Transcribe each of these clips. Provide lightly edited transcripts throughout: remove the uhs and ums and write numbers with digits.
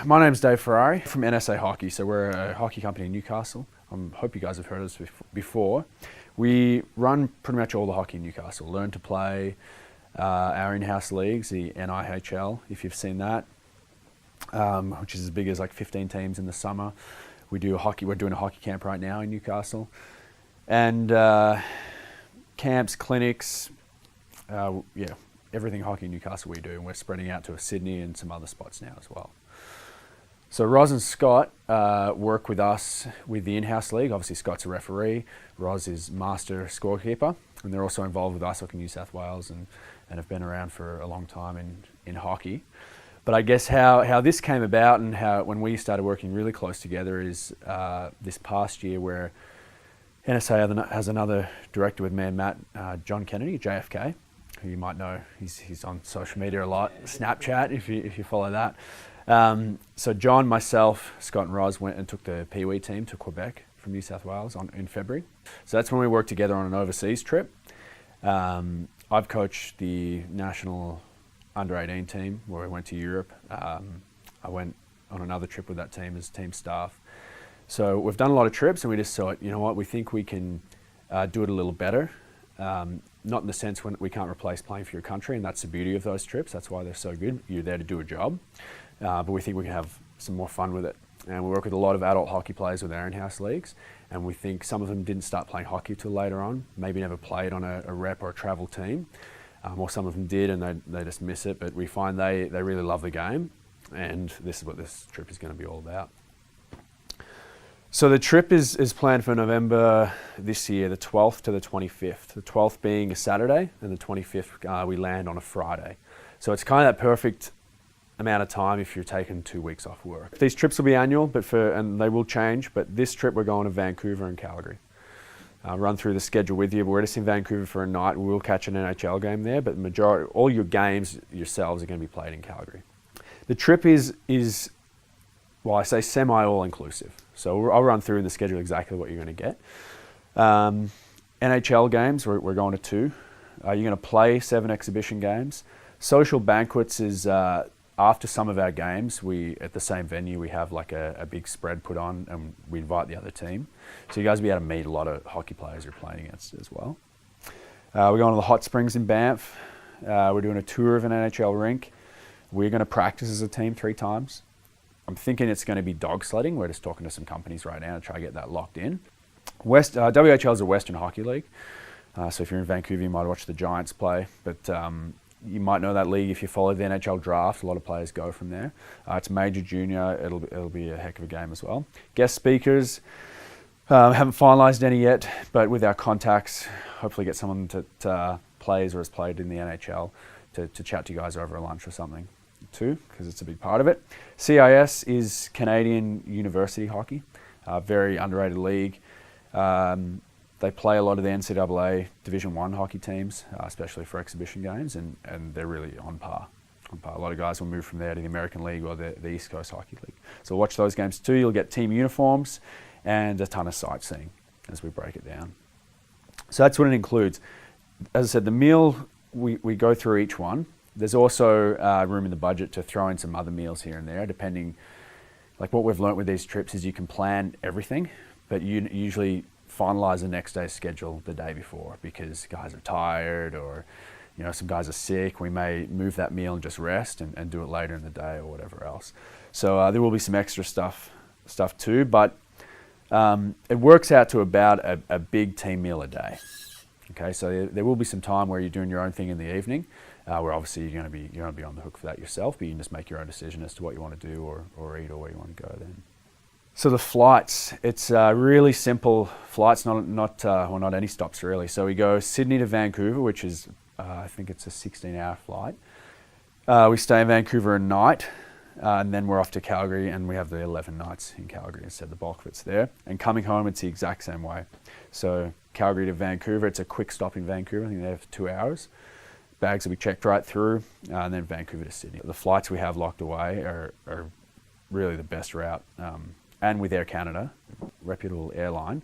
My name's Dave Ferrari from NSA Hockey. So we're a hockey company in Newcastle. I hope you guys have heard of us before. We run pretty much all the hockey in Newcastle. Learn to play our in-house leagues, the NIHL, if you've seen that, which is as big as like 15 teams in the summer. We're doing a hockey camp right now in Newcastle. And camps, clinics, everything hockey in Newcastle we do. And we're spreading out to Sydney and some other spots now as well. So Roz and Scott work with us with the in-house league. Obviously Scott's a referee, Roz is master scorekeeper, and they're also involved with Ice Hockey New South Wales and have been around for a long time in hockey. But I guess how this came about and how when we started working really close together is this past year where NSA has another director with me and Matt, John Kennedy, JFK, who you might know. He's on social media a lot, Snapchat if you follow that. So John, myself, Scott and Roz went and took the Pee Wee team to Quebec from New South Wales in February. So that's when we worked together on an overseas trip. I've coached the national under-18 team where we went to Europe. I went on another trip with that team as team staff. So we've done a lot of trips and we just thought, you know what, we think we can do it a little better. Not in the sense when we can't replace playing for your country, and that's the beauty of those trips. That's why they're so good. You're there to do a job. But we think we can have some more fun with it. And we work with a lot of adult hockey players with our in-house leagues, and we think some of them didn't start playing hockey till later on, maybe never played on a rep or a travel team, or some of them did and they just miss it, but we find they really love the game, and this is what this trip is going to be all about. So the trip is planned for November this year, the 12th to the 25th. The 12th being a Saturday, and the 25th we land on a Friday. So it's kind of that perfect amount of time if you're taking 2 weeks off work. These trips will be annual, and they will change, but this trip we're going to Vancouver and Calgary. I'll run through the schedule with you, but we're just in Vancouver for a night. We will catch an NHL game there, but all your games yourselves are going to be played in Calgary. The trip is well, I say semi-all-inclusive. So I'll run through in the schedule exactly what you're going to get. NHL games, we're going to 2. You're going to play 7 exhibition games. Social banquets is after some of our games, at the same venue, we have like a big spread put on and we invite the other team. So you guys will be able to meet a lot of hockey players you're playing against as well. We're going to the hot springs in Banff. We're doing a tour of an NHL rink. We're going to practice as a team 3 times. I'm thinking it's going to be dog sledding. We're just talking to some companies right now to try to get that locked in. WHL is a Western Hockey League. So if you're in Vancouver, you might watch the Giants play. But you might know that league if you follow the NHL draft. A lot of players go from there. It's major, junior. It'll be a heck of a game as well. Guest speakers. Haven't finalised any yet, but with our contacts, hopefully get someone that plays or has played in the NHL to chat to you guys over a lunch or something too, because it's a big part of it. CIS is Canadian University Hockey, very underrated league. They play a lot of the NCAA Division I hockey teams, especially for exhibition games, and they're really on par. A lot of guys will move from there to the American League or the East Coast Hockey League. So watch those games too. You'll get team uniforms and a ton of sightseeing as we break it down. So that's what it includes. As I said, the meal, we go through each one. There's also room in the budget to throw in some other meals here and there, depending. Like what we've learnt with these trips is you can plan everything, but you usually finalise the next day's schedule the day before because guys are tired or some guys are sick. We may move that meal and just rest and do it later in the day or whatever else. So there will be some extra stuff too, but it works out to about a big team meal a day. Okay, so there will be some time where you're doing your own thing in the evening, where obviously you're going to be on the hook for that yourself, but you can just make your own decision as to what you want to do or eat or where you want to go then. So the flights, it's really simple flights, not any stops really. So we go Sydney to Vancouver, which is I think it's a 16-hour flight. We stay in Vancouver a night, and then we're off to Calgary, and we have the 11 nights in Calgary instead. The bulk of it's there. And coming home, it's the exact same way. So Calgary to Vancouver, it's a quick stop in Vancouver. I think they're there for 2 hours. Bags will be checked right through, and then Vancouver to Sydney. The flights we have locked away are really the best route. And with Air Canada, reputable airline,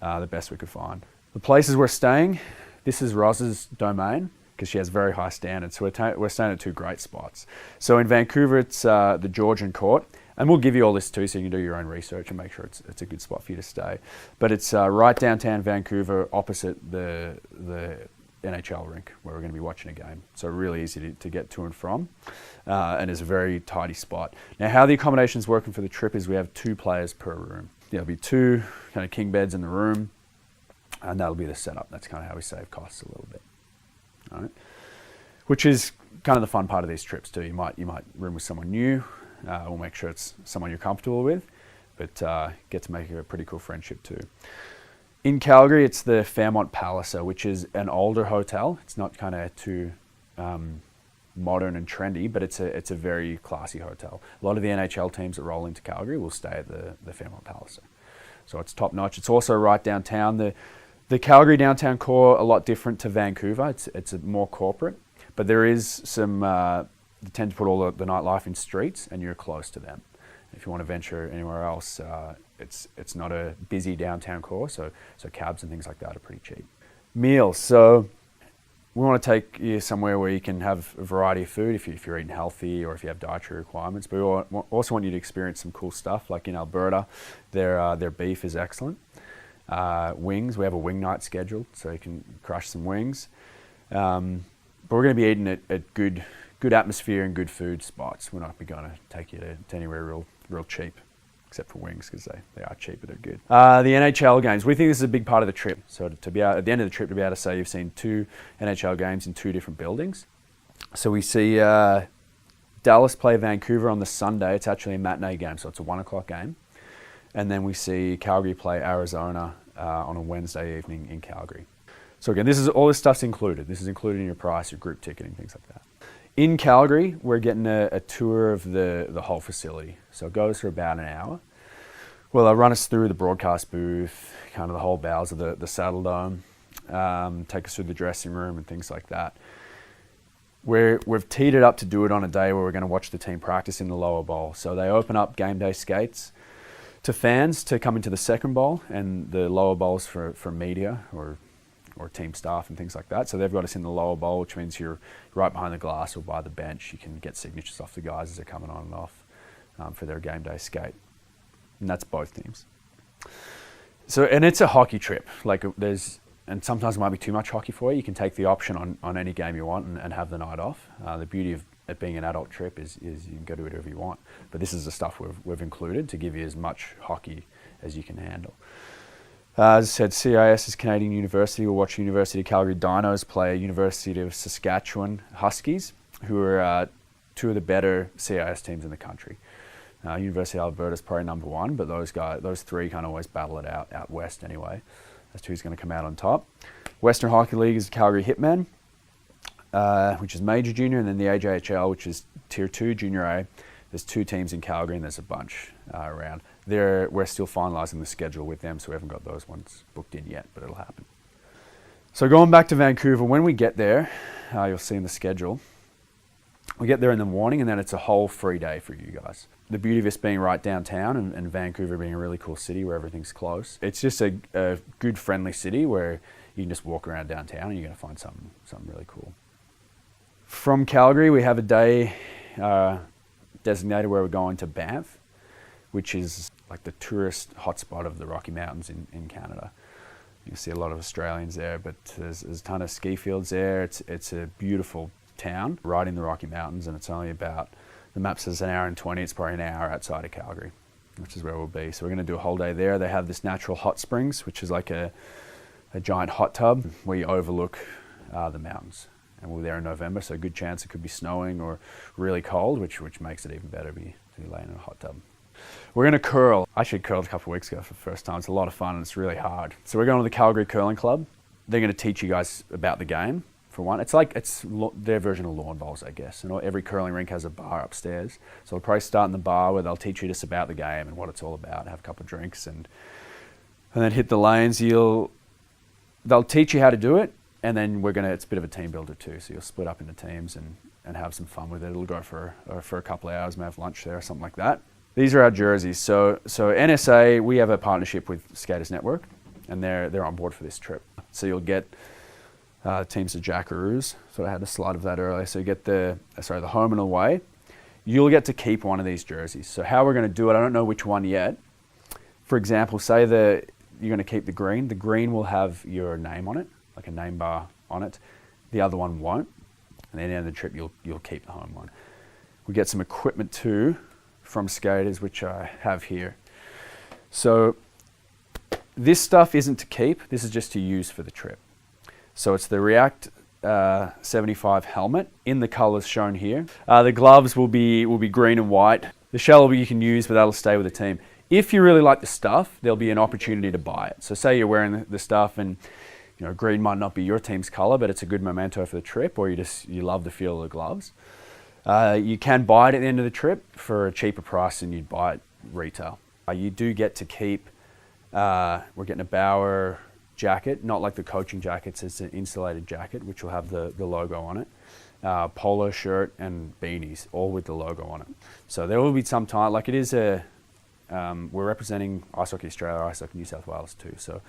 the best we could find. The places we're staying, this is Roz's domain because she has very high standards. So we're staying at 2 great spots. So in Vancouver, it's the Georgian Court. And we'll give you all this too, so you can do your own research and make sure it's a good spot for you to stay. But it's right downtown Vancouver, opposite the NHL rink, where we're going to be watching a game. So really easy to get to and from, and it's a very tidy spot. Now, how the accommodation's working for the trip is we have 2 players per room. There'll be 2 kind of king beds in the room, and that'll be the setup. That's kind of how we save costs a little bit. All right, which is kind of the fun part of these trips too. You might room with someone new. We'll make sure it's someone you're comfortable with, but get to make a pretty cool friendship too. In Calgary, it's the Fairmont Palliser, which is an older hotel. It's not kind of too modern and trendy, but it's a very classy hotel. A lot of the NHL teams that roll into Calgary will stay at the Fairmont Palliser. So it's top notch. It's also right downtown. The Calgary downtown core, a lot different to Vancouver. It's more corporate, but there is some, they tend to put all the nightlife in streets, and you're close to them. If you want to venture anywhere else, it's not a busy downtown core, so cabs and things like that are pretty cheap. Meals, so we want to take you somewhere where you can have a variety of food if you're eating healthy or if you have dietary requirements, but we also want you to experience some cool stuff. Like in Alberta, their beef is excellent. Wings, we have a wing night scheduled, so you can crush some wings. But we're going to be eating at good atmosphere and good food spots. We're not going to take you to anywhere real cheap, except for wings, because they are cheap, but they're good. The NHL games, we think this is a big part of the trip. So to be at the end of the trip, to be able to say you've seen 2 NHL games in 2 different buildings. So we see Dallas play Vancouver on the Sunday. It's actually a matinee game, so it's a 1 o'clock game. And then we see Calgary play Arizona on a Wednesday evening in Calgary. So again, all this stuff's included. This is included in your price, your group ticketing, things like that. In Calgary, we're getting a tour of the whole facility. So it goes for about an hour. Well, they'll run us through the broadcast booth, kind of the whole bowels of the Saddle Dome, take us through the dressing room and things like that. We've teed it up to do it on a day where we're going to watch the team practice in the lower bowl. So they open up game day skates to fans to come into the second bowl, and the lower bowls for media or team staff and things like that. So they've got us in the lower bowl, which means you're right behind the glass or by the bench. You can get signatures off the guys as they're coming on and off for their game day skate. And that's both teams. So, and it's a hockey trip. And sometimes it might be too much hockey for you. You can take the option on any game you want and have the night off. The beauty of it being an adult trip is you can go do whatever you want. But this is the stuff we've included to give you as much hockey as you can handle. As I said, CIS is Canadian University. We'll watch University of Calgary Dinos play University of Saskatchewan Huskies, who are 2 of the better CIS teams in the country. University of Alberta is probably number 1, but those 3 kind of always battle it out west anyway. That's who's going to come out on top. Western Hockey League is Calgary Hitmen, which is Major Junior, and then the AJHL, which is Tier 2 Junior A. There's 2 teams in Calgary, and there's a bunch around. We're still finalising the schedule with them, so we haven't got those ones booked in yet, but it'll happen. So going back to Vancouver, when we get there, you'll see in the schedule, we get there in the morning, and then it's a whole free day for you guys. The beauty of this being right downtown and Vancouver being a really cool city where everything's close. It's just a good, friendly city where you can just walk around downtown and you're going to find something really cool. From Calgary, we have a day designated where we're going to Banff, which is like the tourist hotspot of the Rocky Mountains in Canada. You see a lot of Australians there, but there's a ton of ski fields there. It's a beautiful town right in the Rocky Mountains, and it's only about, the map says an hour and 20, it's probably an hour outside of Calgary, which is where we'll be. So we're going to do a whole day there. They have this natural hot springs, which is like a giant hot tub where you overlook the mountains. And we're there in November, so a good chance it could be snowing or really cold, which makes it even better to be laying in a hot tub. We're going to curl. I actually curled a couple of weeks ago for the first time. It's a lot of fun and it's really hard. So we're going to the Calgary Curling Club. They're going to teach you guys about the game, for one. It's their version of lawn bowls, I guess. And every curling rink has a bar upstairs. So we'll probably start in the bar where they'll teach you just about the game and what it's all about, have a couple of drinks and then hit the lanes. They'll teach you how to do it. And then it's a bit of a team builder too. So you'll split up into teams and have some fun with it. It'll go for a couple of hours, may have lunch there or something like that. These are our jerseys. So NSA, we have a partnership with Skaters Network, and they're on board for this trip. So you'll get teams of Jackaroos. So I had a slide of that earlier. So you get the home and away. you'll get to keep one of these jerseys. So how we're going to do it, I don't know which one yet. For example, say you're going to keep the green. The green will have your name on it, like a name bar on it. The other one won't. And then at the end of the trip, you'll keep the home one. We get some equipment too from skaters, which I have here. So this stuff isn't to keep. This is just to use for the trip. So it's the React 75 helmet in the colors shown here. The gloves will be green and white. The shell you can use, but that'll stay with the team. If you really like the stuff, there'll be an opportunity to buy it. So say you're wearing the stuff and green might not be your team's color, but it's a good memento for the trip, or you love the feel of the gloves. You can buy it at the end of the trip for a cheaper price than you'd buy it retail. You do get to keep, we're getting a Bauer jacket, not like the coaching jackets, it's an insulated jacket, which will have the logo on it. Polo shirt and beanies, all with the logo on it. So there will be some time, like it is we're representing Ice Hockey Australia, Ice Hockey New South Wales too. So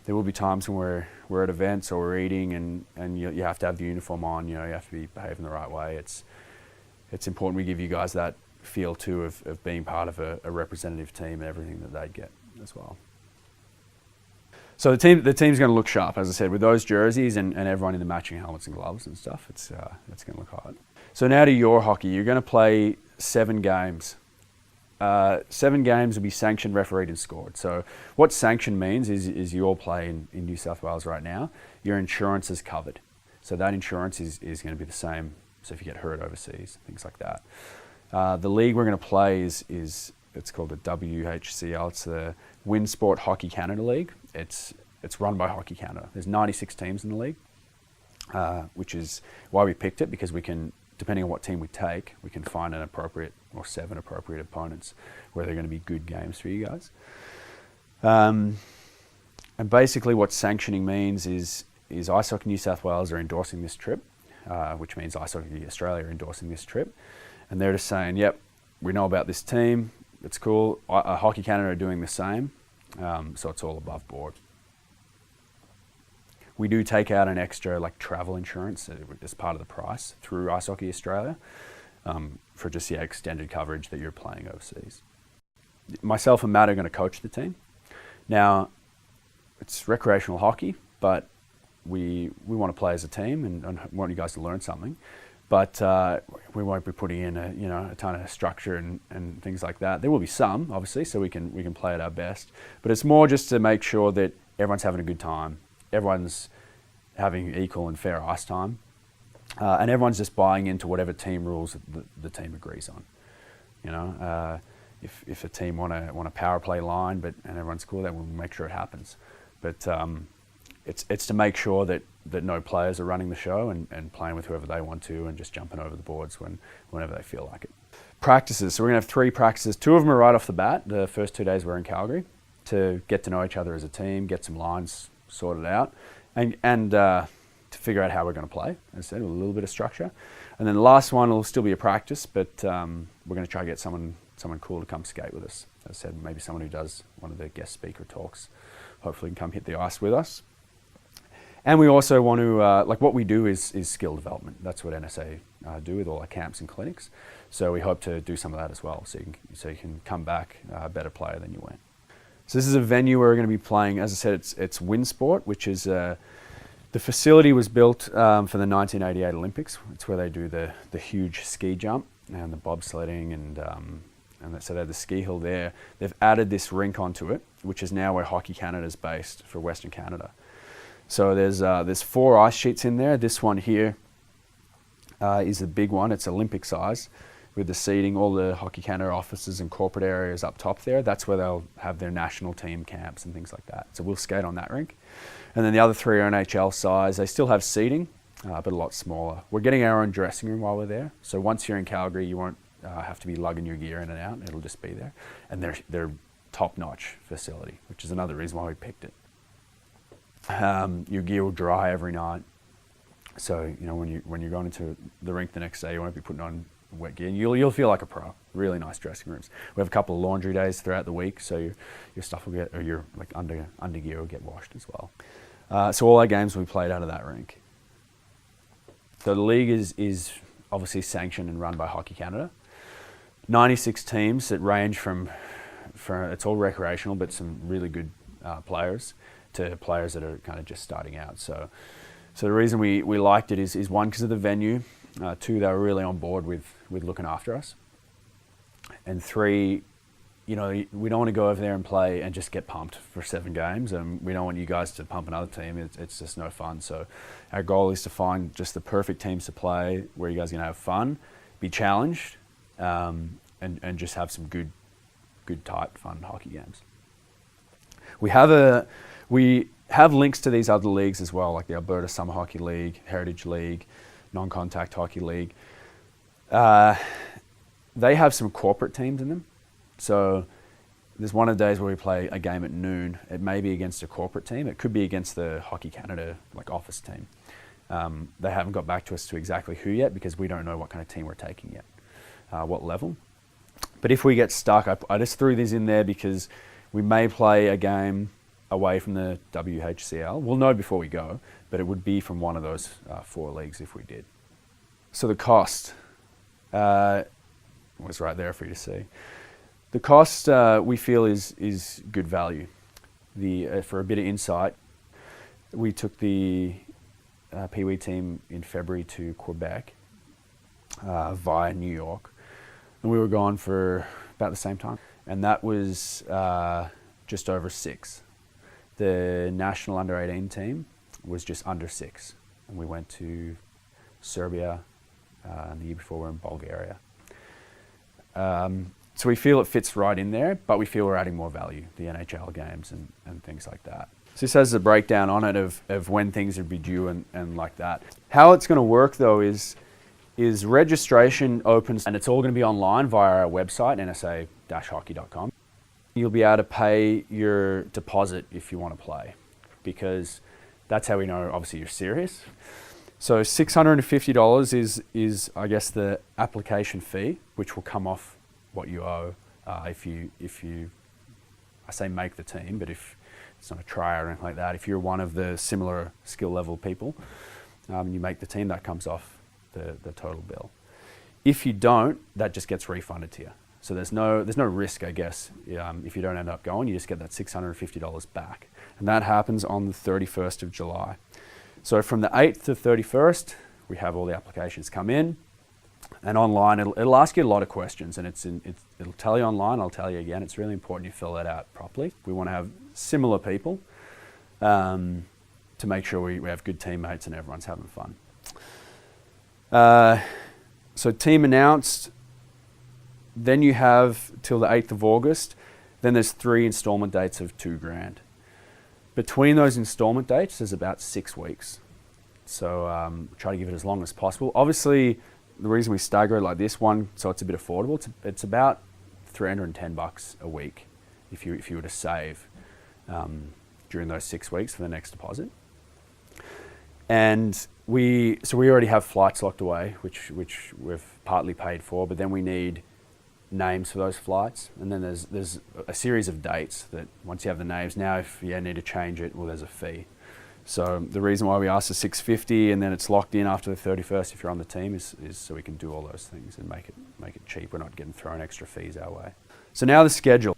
there will be times when we're at events or we're eating and you have to have the uniform on, you have to be behaving the right way. It's important we give you guys that feel too of being part of a representative team and everything that they'd get as well. So the team's going to look sharp, as I said, with those jerseys and everyone in the matching helmets and gloves and stuff. It's going to look hard. So now to your hockey. You're going to play 7 games. 7 games will be sanctioned, refereed and scored. So what sanction means is you all play in New South Wales right now. Your insurance is covered. So that insurance is going to be the same. So if you get hurt overseas, things like that. The league we're going to play is it's called the WHCL. It's the Winsport Hockey Canada League. It's run by Hockey Canada. There's 96 teams in the league, which is why we picked it, because we can, depending on what team we take, we can find an appropriate or 7 appropriate opponents where they're going to be good games for you guys. And basically what sanctioning means is Ice Hockey New South Wales are endorsing this trip, which means Ice Hockey Australia are endorsing this trip. And they're just saying, yep, we know about this team, it's cool. Hockey Canada are doing the same, so it's all above board. We do take out an extra travel insurance as part of the price through Ice Hockey Australia for just extended coverage that you're playing overseas. Myself and Matt are going to coach the team. Now, it's recreational hockey, but we want to play as a team and want you guys to learn something. But we won't be putting in a ton of structure and things like that. There will be some, obviously, so we can play at our best. But it's more just to make sure that everyone's having a good time, everyone's having equal and fair ice time, and everyone's just buying into whatever team rules the team agrees on. If a team want a power play line, and everyone's cool, then we'll make sure it happens. But it's to make sure that no players are running the show and playing with whoever they want to and just jumping over the boards whenever they feel like it. Practices. So we're going to have 3 practices. 2 of them are right off the bat. The first 2 days we're in Calgary to get to know each other as a team, get some lines sorted out, and to figure out how we're going to play, as I said, with a little bit of structure. And then the last one will still be a practice, but we're going to try to get someone cool to come skate with us. As I said, maybe someone who does one of the guest speaker talks hopefully can come hit the ice with us. And we also want to, what we do is skill development. That's what NSA do with all our camps and clinics. So we hope to do some of that as well, so you can come back a better player than you went. So this is a venue where we're going to be playing. As I said, it's Winsport, which is the facility was built for the 1988 Olympics. It's where they do the huge ski jump and the bobsledding and so they have the ski hill there. They've added this rink onto it, which is now where Hockey Canada is based for Western Canada. So there's 4 ice sheets in there. This one here is the big one. It's Olympic size with the seating, all the Hockey Canada offices and corporate areas up top there. That's where they'll have their national team camps and things like that. So we'll skate on that rink. And then the other 3 are NHL size. They still have seating, but a lot smaller. We're getting our own dressing room while we're there. So once you're in Calgary, you won't have to be lugging your gear in and out. It'll just be there. And they're top-notch facility, which is another reason why we picked it. Your gear will dry every night, so when you're going into the rink the next day, you won't be putting on wet gear. You'll feel like a pro. Really nice dressing rooms. We have a couple of laundry days throughout the week, so your stuff will get, or your under gear will get washed as well. So all our games will be played out of that rink. So the league is obviously sanctioned and run by Hockey Canada. 96 teams that range from it's all recreational, but some really good players to players that are kind of just starting out. So the reason we liked it is one, because of the venue, two, they were really on board with looking after us, and three, we don't want to go over there and play and just get pumped for 7 games, and we don't want you guys to pump another team. It's just no fun. So our goal is to find just the perfect teams to play, where you guys are going to have fun, be challenged, and just have some good, tight, fun hockey games. We have links to these other leagues as well, like the Alberta Summer Hockey League, Heritage League, Non-Contact Hockey League. They have some corporate teams in them. So there's one of the days where we play a game at noon. It may be against a corporate team. It could be against the Hockey Canada office team. They haven't got back to us to exactly who yet, because we don't know what kind of team we're taking yet, what level. But if we get stuck, I just threw these in there because we may play a game away from the WHCL. We'll know before we go, but it would be from one of those 4 leagues if we did. So the cost was right there for you to see. The cost we feel is good value. For a bit of insight, we took the Pee Wee team in February to Quebec via New York, and we were gone for about the same time, and that was just over 6. The national under-18 team was just under 6, and we went to Serbia, and the year before we were in Bulgaria. So we feel it fits right in there, but we feel we're adding more value, the NHL games and things like that. So this has a breakdown on it of when things would be due and like that. How it's going to work though is registration opens, and it's all going to be online via our website, nsa-hockey.com. You'll be able to pay your deposit if you want to play, because that's how we know obviously you're serious. So $650 is I guess the application fee, which will come off what you owe if you I say make the team, but if it's not a try or anything like that, if you're one of the similar skill level people, you make the team, that comes off the total bill. If you don't, that just gets refunded to you. So there's no risk, I guess. If you don't end up going, you just get that $650 back, and that happens on the 31st of July. So from the 8th to 31st, we have all the applications come in. And online, it'll ask you a lot of questions, and it'll tell you online. I'll tell you again. It's really important you fill that out properly. We want to have similar people to make sure we have good teammates and everyone's having fun. So team announced. Then you have till the 8th of August. Then there's 3 installment dates of $2,000. Between those installment dates, there's about 6 weeks. So try to give it as long as possible. Obviously, the reason we stagger it like this, one, so it's a bit affordable. It's about $310 a week if you were to save during those 6 weeks for the next deposit. And we already have flights locked away, which we've partly paid for, but then we need names for those flights, and then there's a series of dates that once you have the names, now if you need to change it, well, there's a fee. So the reason why we asked for $650 and then it's locked in after the 31st if you're on the team is so we can do all those things and make it cheap. We're not getting thrown extra fees our way. So now the schedule.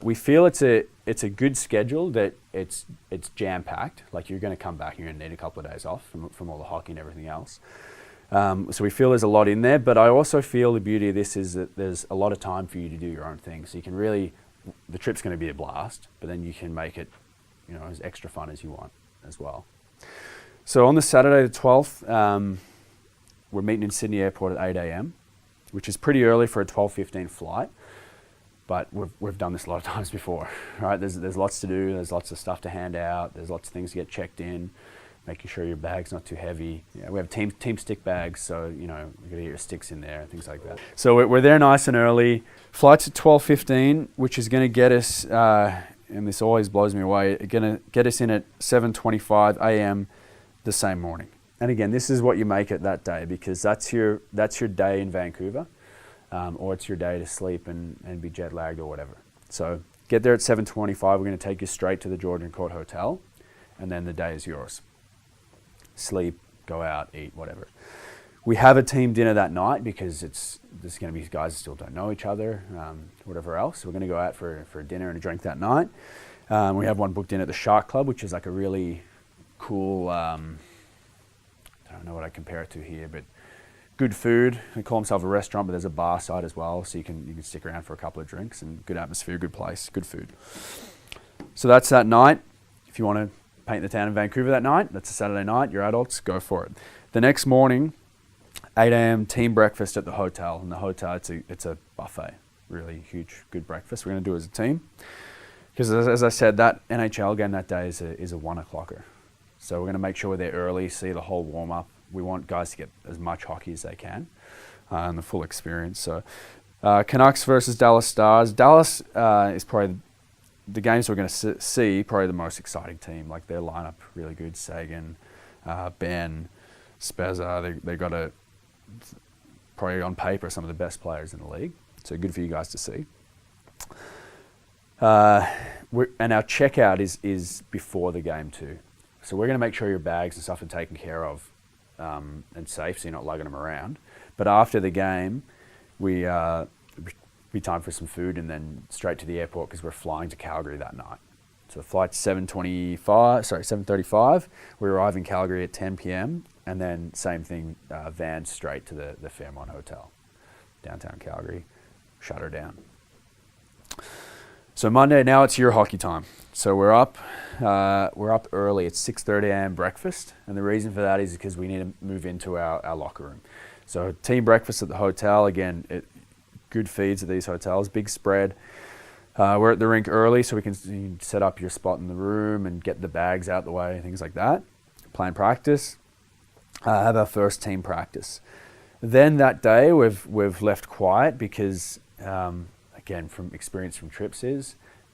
We feel it's a good schedule, that it's jam-packed. Like, you're going to come back and you're going to need a couple of days off from all the hockey and everything else. So we feel there's a lot in there, but I also feel the beauty of this is that there's a lot of time for you to do your own thing. So you can really, the trip's going to be a blast, but then you can make it, as extra fun as you want as well. So on the Saturday the 12th, we're meeting in Sydney Airport at 8 a.m, which is pretty early for a 12:15 flight, but we've done this a lot of times before, right? There's lots to do, there's lots of stuff to hand out, there's lots of things to get checked in, making sure your bag's not too heavy. We have team stick bags, so you got to get your sticks in there and things like that. So we're there nice and early. Flight's at 12:15, which is going to get us, and this always blows me away, going to get us in at 7:25 a.m. the same morning. And again, this is what you make it that day, because that's your day in Vancouver, or it's your day to sleep and be jet lagged or whatever. So get there at 7:25. We're going to take you straight to the Georgian Court Hotel, and then the day is yours. Sleep, go out, eat, whatever. We have a team dinner that night because there's going to be guys that still don't know each other, whatever else. So we're going to go out for a dinner and a drink that night. We have one booked in at the Shark Club, which is like a really cool, I don't know what I compare it to here, but good food. They call themselves a restaurant, but there's a bar side as well, so you can stick around for a couple of drinks, and good atmosphere, good place, good food. So that's that night. If you want to paint the town in Vancouver that night, that's a Saturday night, you're adults, go for it. The next morning, 8 a.m. team breakfast at the hotel. In the hotel, it's a buffet, really huge, good breakfast. We're going to do it as a team. Because as I said, that NHL game that day is a 1 o'clocker. So we're going to make sure we're there early, see the whole warm-up. We want guys to get as much hockey as they can and the full experience. So Canucks versus Dallas Stars. Dallas is probably the games we're going to see, probably the most exciting team. Like their lineup, really good. Sagan, Ben, Spezza. They got probably on paper some of the best players in the league. So good for you guys to see. And our checkout is before the game too. So we're going to make sure your bags and stuff are taken care of and safe, so you're not lugging them around. But after the game, we be time for some food and then straight to the airport because we're flying to Calgary that night. So the flight's 7:35. We arrive in Calgary at 10 p.m. and then same thing, van straight to the Fairmont Hotel, downtown Calgary, shut her down. So Monday, now it's your hockey time. So we're up early. It's 6:30 a.m. breakfast, and the reason for that is because we need to move into our locker room. So team breakfast at the hotel, again, good feeds at these hotels, big spread. We're at the rink early so we can set up your spot in the room and get the bags out the way, things like that. Plan practice, have our first team practice. Then that day we've left quiet because again, from experience from trips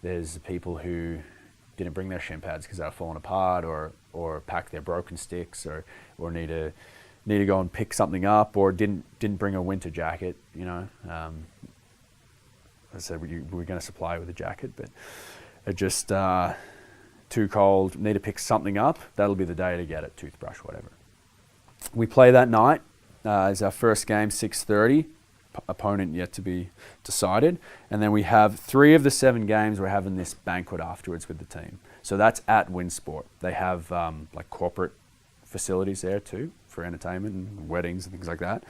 there's people who didn't bring their shin pads because they were falling apart or pack their broken sticks or need to go and pick something up or didn't bring a winter jacket, you know. I said we're going to supply you with a jacket, but it just too cold, need to pick something up. That'll be the day to get it, toothbrush, whatever. We play that night. It's our first game, 6:30. Opponent yet to be decided. And then we have 3 of the 7 games, we're having this banquet afterwards with the team. So that's at Winsport. They have like corporate facilities there too for entertainment and weddings and things like that.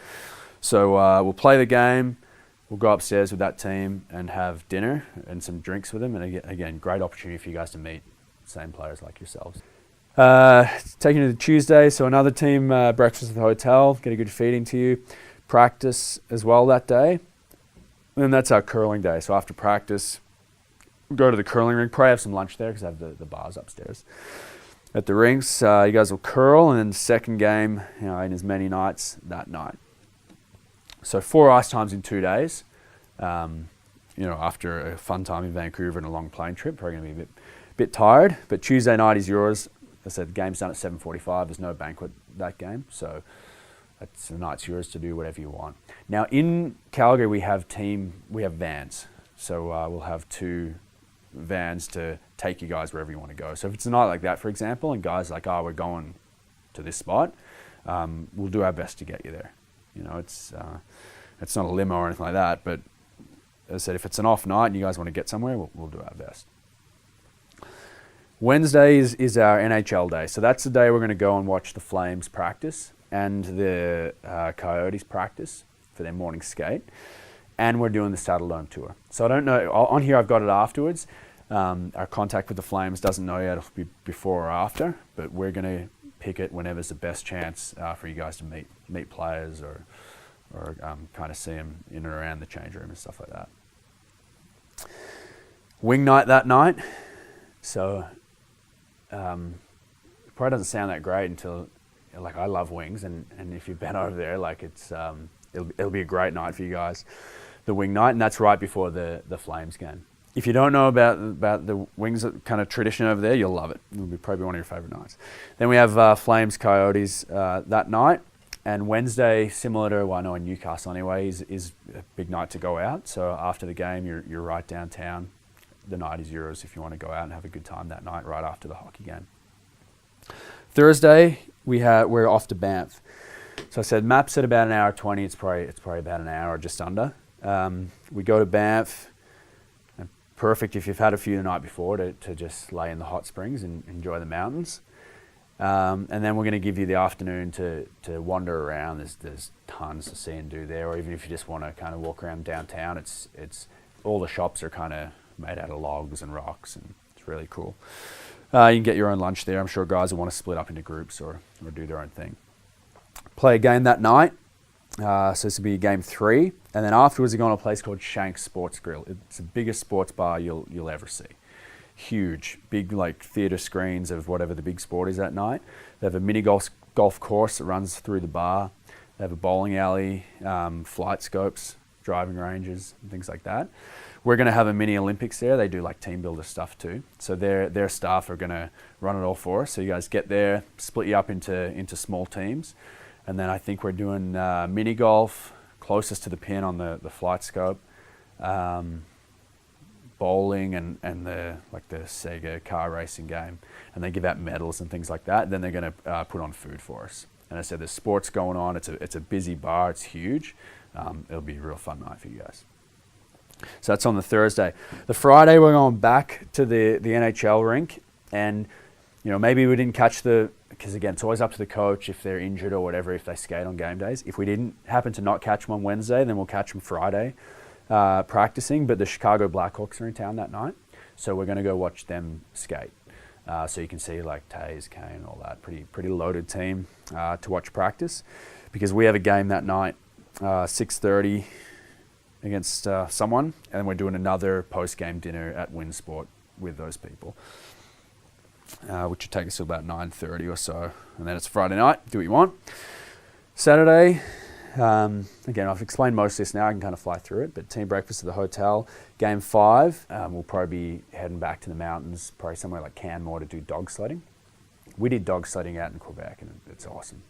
So we'll play the game, we'll go upstairs with that team and have dinner and some drinks with them. And again, great opportunity for you guys to meet same players like yourselves. Taking you to Tuesday, so another team breakfast at the hotel, get a good feeding to you. Practice as well that day. And then that's our curling day. So after practice, we'll go to the curling rink, probably have some lunch there because I have the bars upstairs. At the rinks, you guys will curl, and then the second game, in as many nights that night. So 4 ice times in 2 days. After a fun time in Vancouver and a long plane trip, probably going to be a bit tired. But Tuesday night is yours. As I said, the game's done at 7:45. There's no banquet that game, so the night's yours to do whatever you want. Now in Calgary we have vans, so we'll have 2 vans to take you guys wherever you want to go. So if it's a night like that, for example, and guys are like, we're going to this spot, we'll do our best to get you there. It's not a limo or anything like that, but as I said, if it's an off night and you guys want to get somewhere, we'll do our best. Wednesday is our NHL day, so that's the day we're going to go and watch the Flames practice and the Coyotes practice for their morning skate, and we're doing the Saddledome tour. So I don't know, on here I've got it afterwards. Our contact with the Flames doesn't know yet, it'll be before or after, but we're going to pick it whenever's the best chance for you guys to meet players or kind of see them in and around the change room and stuff like that. Wing night that night. So it probably doesn't sound that great until, I love wings, and if you've been over there, it'll be a great night for you guys, the wing night, and that's right before the Flames game. If you don't know about the wings kind of tradition over there, you'll love it. It'll be probably one of your favorite nights. Then we have Flames Coyotes that night, and Wednesday, similar to in Newcastle anyway, is a big night to go out. So after the game, you're right downtown. The night is yours if you want to go out and have a good time that night right after the hockey game. Thursday, we're off to Banff. So I said maps at about an hour 20. It's probably about an hour or just under. We go to Banff. Perfect if you've had a few the night before to just lay in the hot springs and enjoy the mountains. And then we're going to give you the afternoon to wander around. There's tons to see and do there. Or even if you just want to kind of walk around downtown, it's all the shops are kind of made out of logs and rocks, and it's really cool. You can get your own lunch there. I'm sure guys will want to split up into groups or do their own thing. Play a game that night. So this will be game 3, and then afterwards we're going to a place called Shank's Sports Grill. It's the biggest sports bar you'll ever see. Huge, big like theatre screens of whatever the big sport is that night. They have a mini golf course that runs through the bar. They have a bowling alley, flight scopes, driving ranges, and things like that. We're going to have a mini Olympics there. They do like team builder stuff too. So their staff are going to run it all for us. So you guys get there, split you up into small teams. And then I think we're doing mini golf, closest to the pin on the flight scope, bowling and the Sega car racing game. And they give out medals and things like that. Then they're going to put on food for us. And I said there's sports going on. It's a busy bar. It's huge. It'll be a real fun night for you guys. So that's on the Thursday. The Friday we're going back to the NHL rink, and maybe we didn't catch because again, it's always up to the coach if they're injured or whatever, if they skate on game days. If we didn't happen to not catch them on Wednesday, then we'll catch them Friday practicing. But the Chicago Blackhawks are in town that night, so we're going to go watch them skate. So you can see like Taze, Kane, all that. Pretty loaded team to watch practice, because we have a game that night, 6:30 against someone, and we're doing another post-game dinner at Winsport with those people. Which would take us to about 9:30 or so. And then it's Friday night, do what you want. Saturday, again, I've explained most of this now, I can kind of fly through it, but team breakfast at the hotel. Game 5, we'll probably be heading back to the mountains, probably somewhere like Canmore to do dog sledding. We did dog sledding out in Quebec, and it's awesome.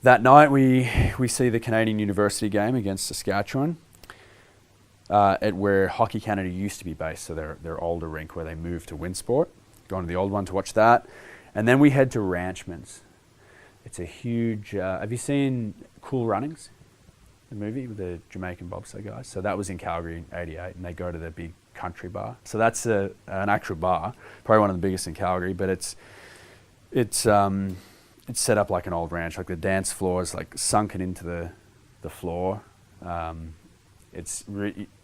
That night, we see the Canadian University game against Saskatchewan, at where Hockey Canada used to be based, so their older rink where they moved to Winsport. Going to the old one to watch that. And then we head to Ranchman's. It's a huge... have you seen Cool Runnings? The movie with the Jamaican bobsleigh guys? So that was in Calgary in '88, and they go to the big country bar. So that's an actual bar, probably one of the biggest in Calgary, but it's set up like an old ranch. Like the dance floor is like sunken into the floor.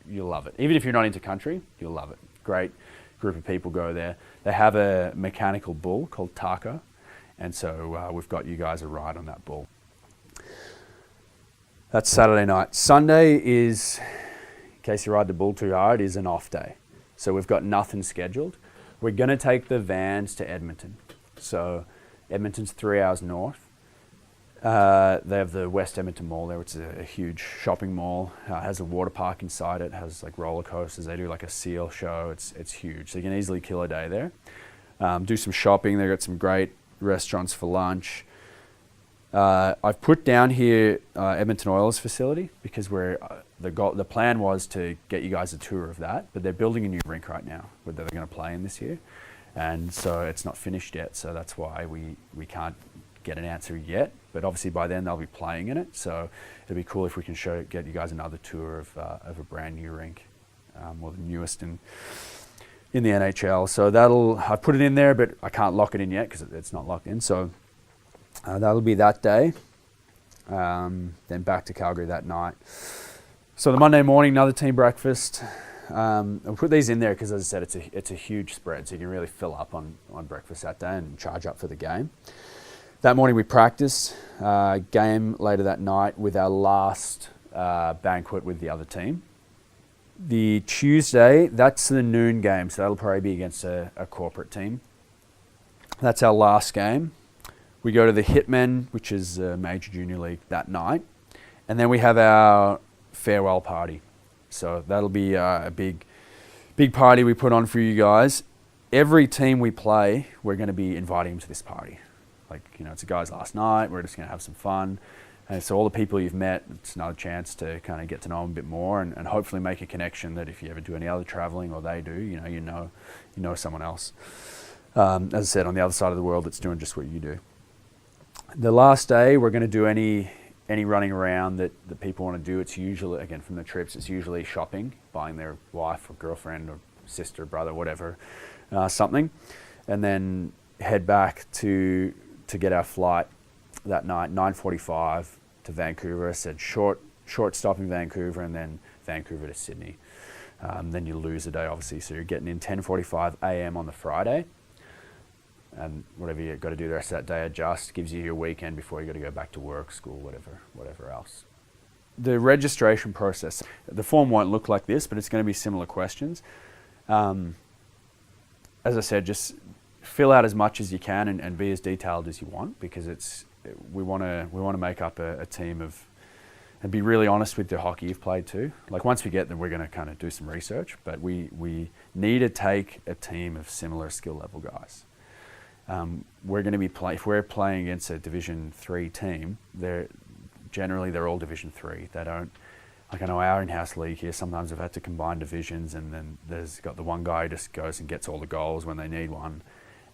You'll love it. Even if you're not into country, you'll love it. Great group of people go there. They have a mechanical bull called Taco, and so we've got you guys a ride on that bull. That's Saturday night. Sunday is, in case you ride the bull too hard, is an off day. So we've got nothing scheduled. We're going to take the vans to Edmonton. So Edmonton's 3 hours north. They have the West Edmonton Mall there, which is a huge shopping mall. Has a water park inside it, has like roller coasters. They do like a seal show. It's huge. So you can easily kill a day there. Do some shopping. They've got some great restaurants for lunch. I've put down here Edmonton Oilers facility, because the plan was to get you guys a tour of that, but they're building a new rink right now that they're going to play in this year. And so it's not finished yet, so that's why we can't get an answer yet, but obviously by then they'll be playing in it, so it'll be cool if we can get you guys another tour of a brand new rink, or the newest in the NHL. So I put it in there, but I can't lock it in yet because it's not locked in. So that'll be that day. Then back to Calgary that night. So the Monday morning, another team breakfast. I'll put these in there because, as I said, it's a huge spread, so you can really fill up on breakfast that day and charge up for the game. That morning we practiced, game later that night with our last banquet with the other team. The Tuesday, that's the noon game, so that'll probably be against a corporate team. That's our last game. We go to the Hitmen, which is a major junior league, that night. And then we have our farewell party. So that'll be a big party we put on for you guys. Every team we play, we're going to be inviting them to this party. It's a guy's last night, we're just going to have some fun. And so all the people you've met, it's another chance to kind of get to know them a bit more and hopefully make a connection that if you ever do any other traveling or they do, you know someone else. As I said, on the other side of the world that's doing just what you do. The last day, we're going to do any any running around that people want to do, it's usually, again, from the trips, it's usually shopping, buying their wife or girlfriend or sister, brother, whatever, something, and then head back to get our flight that night, 9:45 to Vancouver. I said short stop in Vancouver and then Vancouver to Sydney. Then you lose a day, obviously, so you're getting in 10:45 a.m. on the Friday, and whatever you've got to do the rest of that day, adjust, gives you your weekend before you got to go back to work, school, whatever else. The registration process, the form won't look like this, but it's going to be similar questions. As I said, just fill out as much as you can and be as detailed as you want, because we want to make up a team of, and be really honest with the hockey you've played too. Like once we get them, we're going to kind of do some research, but we need to take a team of similar skill level guys. We're going to be if we're playing against a Division 3 team, they're all Division 3. They don't, like I know our in-house league here, sometimes we've had to combine divisions, and then there's got the one guy who just goes and gets all the goals when they need one,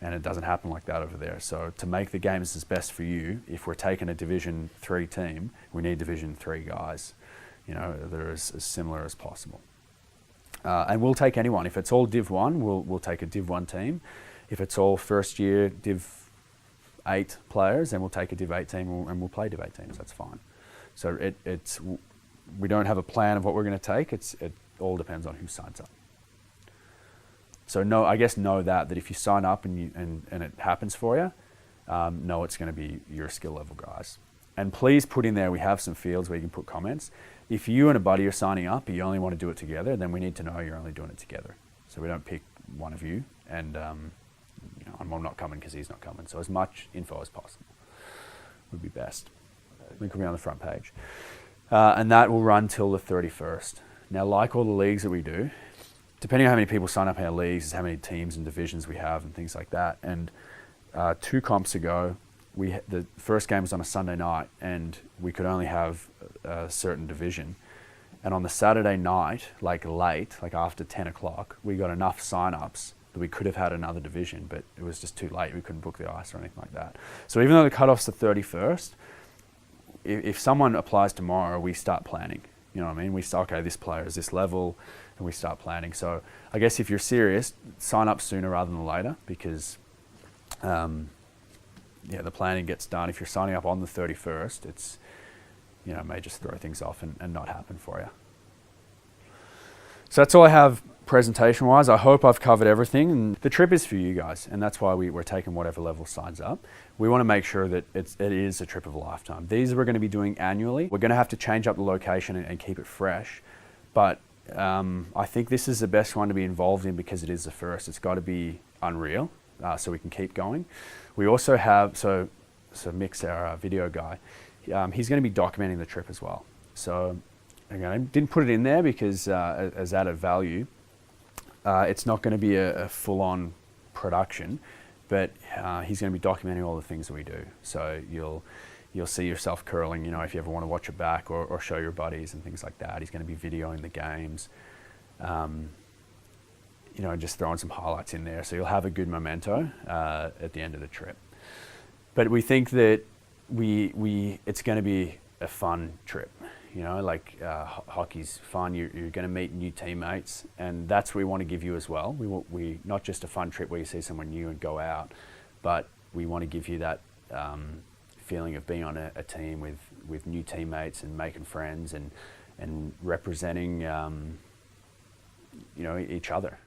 and it doesn't happen like that over there. So to make the games as best for you, if we're taking a Division 3 team, we need Division 3 guys, that are as similar as possible. And we'll take anyone. If it's all Div 1, we'll take a Div 1 team. If it's all first year Div 8 players, then we'll take a Div 8 team and we'll play Div 8 teams. That's fine. So we don't have a plan of what we're going to take. It all depends on who signs up. So know that if you sign up and it happens for you, know it's going to be your skill level guys. And please put in there, we have some fields where you can put comments. If you and a buddy are signing up, but you only want to do it together, then we need to know you're only doing it together. So we don't pick one of you and I'm not coming because he's not coming. So as much info as possible would be best. Link will be on the front page. And that will run till the 31st. Now, like all the leagues that we do, depending on how many people sign up in our leagues is how many teams and divisions we have and things like that. And 2 comps ago, the first game was on a Sunday night and we could only have a certain division. And on the Saturday night, like after 10 o'clock, we got enough sign-ups that we could have had another division, but it was just too late. We couldn't book the ice or anything like that. So even though the cutoff's the 31st, if someone applies tomorrow, we start planning. You know what I mean? We start, okay, this player is this level, and we start planning. So I guess if you're serious, sign up sooner rather than later, because the planning gets done. If you're signing up on the 31st, it's, it may just throw things off and not happen for you. So that's all I have presentation-wise. I hope I've covered everything. And the trip is for you guys, and that's why we're taking whatever level signs up. We want to make sure that it is a trip of a lifetime. These we're going to be doing annually. We're going to have to change up the location and keep it fresh, but I think this is the best one to be involved in because it is the first. It's got to be unreal, so we can keep going. We also have, so Mick's our video guy, he's going to be documenting the trip as well. So again, I didn't put it in there because as added value, it's not going to be a full-on production, but he's going to be documenting all the things that we do. So you'll see yourself curling, if you ever want to watch it back or show your buddies and things like that. He's going to be videoing the games, just throwing some highlights in there. So you'll have a good memento at the end of the trip. But we think that it's going to be a fun trip. Hockey's fun. You're going to meet new teammates, and that's what we want to give you as well. We not just a fun trip where you see someone new and go out, but we want to give you that feeling of being on a team with new teammates and making friends and representing each other.